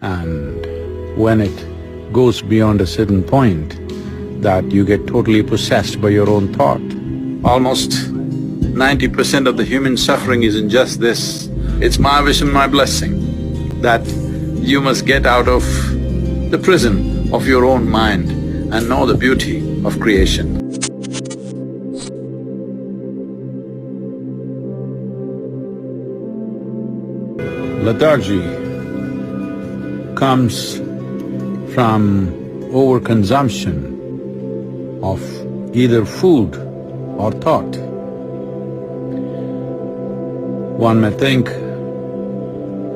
And when it goes beyond a certain point, that you get totally possessed by your own thought. Almost 90% of the human suffering is in just this. It's my wish and my blessing that you must get out of the prison of your own mind and know the beauty of creation. Lethargy comes from overconsumption of either food or thought. One may think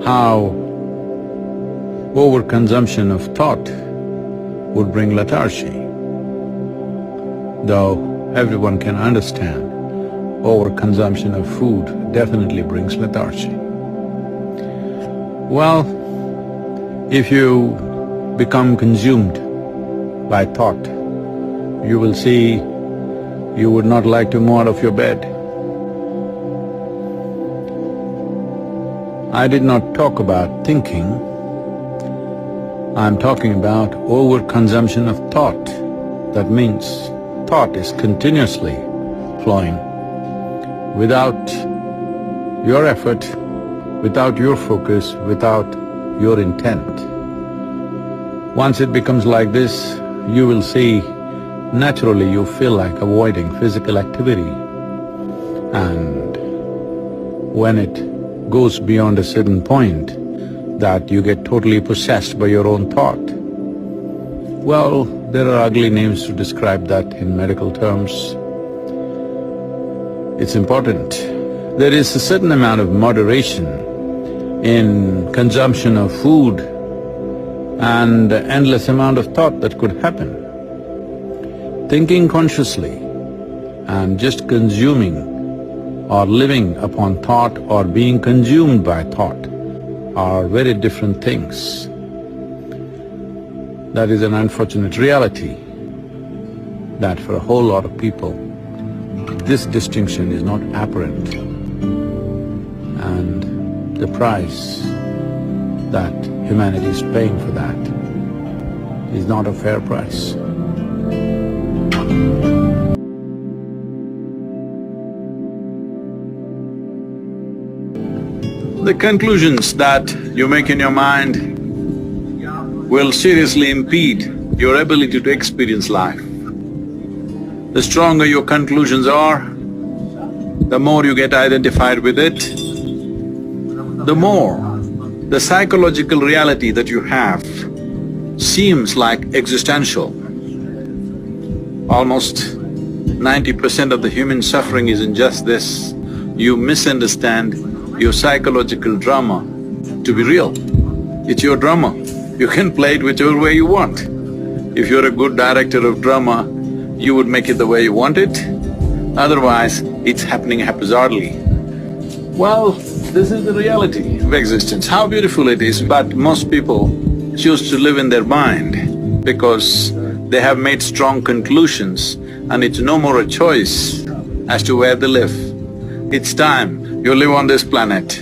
how overconsumption of thought would bring lethargy, though everyone can understand overconsumption of food definitely brings lethargy. Well, if you become consumed by thought, you will see you would not like to move out of your bed. I did not talk about thinking, I'm talking about overconsumption of thought. That means thought is continuously flowing without your effort, without your focus, without your intent. Once it becomes like this, you will see naturally you feel like avoiding physical activity. And when it goes beyond a certain point, that you get totally possessed by your own thought. Well, there are ugly names to describe that in medical terms. It's important. There is a certain amount of moderation in consumption of food and endless amount of thought that could happen. Thinking consciously and just consuming or living upon thought or being consumed by thought are very different things. That is an unfortunate reality that for a whole lot of people, this distinction is not apparent, and the price that humanity is paying for that is not a fair price. The conclusions that you make in your mind will seriously impede your ability to experience life. The stronger your conclusions are, the more you get identified with it, the more the psychological reality that you have seems like existential. Almost 90% of the human suffering is in just this. You misunderstand your psychological drama to be real. It's your drama. You can play it whichever way you want. If you're a good director of drama, you would make it the way you want it, otherwise it's happening haphazardly. Well, this is the reality of existence. How beautiful it is, but most people choose to live in their mind because they have made strong conclusions and it's no more a choice as to where they live. It's time you live on this planet,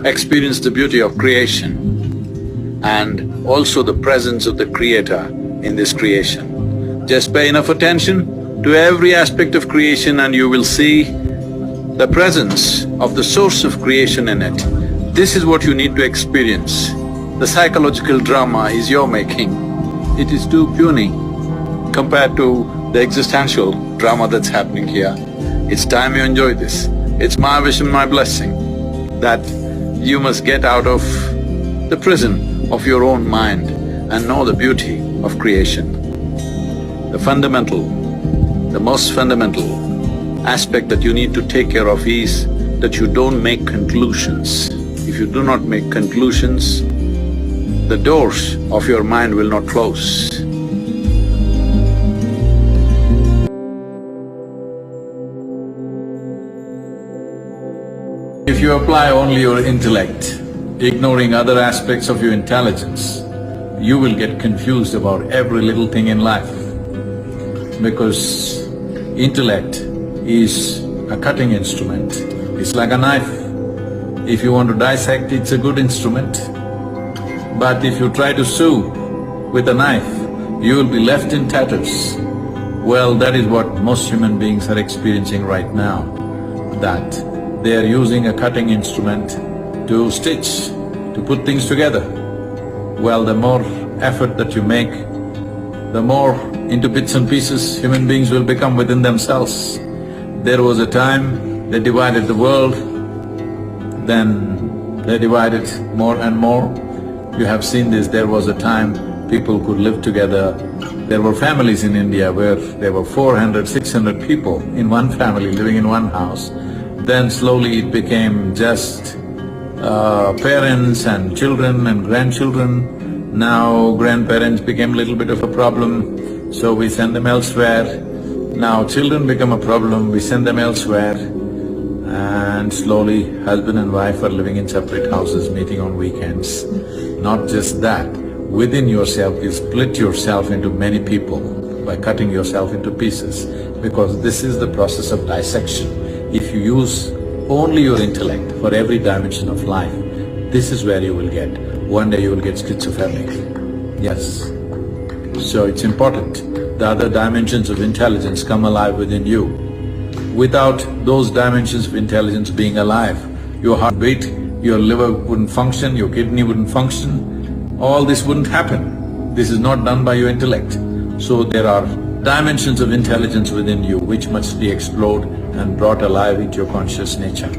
experience the beauty of creation and also the presence of the Creator in this creation. Just pay enough attention to every aspect of creation and you will see the presence of the source of creation in it. This is what you need to experience. The psychological drama is your making. It is too puny compared to the existential drama that's happening here. It's time you enjoy this. It's my wish and my blessing that you must get out of the prison of your own mind and know the beauty of creation. The most fundamental aspect that you need to take care of is that you don't make conclusions. If you do not make conclusions, the doors of your mind will not close. If you apply only your intellect, ignoring other aspects of your intelligence, you will get confused about every little thing in life. Because intellect is a cutting instrument, it's like a knife. If you want to dissect, it's a good instrument. But if you try to sew with a knife, you will be left in tatters. Well, that is what most human beings are experiencing right now, that they are using a cutting instrument to stitch, to put things together. Well, the more effort that you make, the more into bits and pieces human beings will become within themselves. There was a time they divided the world, then they divided more and more. You have seen this, there was a time people could live together. There were families in India where there were 400, 600 people in one family living in one house. Then slowly it became just parents and children and grandchildren. Now grandparents became a little bit of a problem, so we send them elsewhere. Now children become a problem, we send them elsewhere. And slowly husband and wife are living in separate houses, meeting on weekends. Not just that, within yourself you split yourself into many people by cutting yourself into pieces, because this is the process of dissection. If you use only your intellect for every dimension of life, this is where you will get. One day you will get schizophrenic. Yes. So it's important the other dimensions of intelligence come alive within you. Without those dimensions of intelligence being alive, your heart beat, your liver wouldn't function, your kidney wouldn't function, all this wouldn't happen. This is not done by your intellect. So there are dimensions of intelligence within you which must be explored and brought alive into your conscious nature.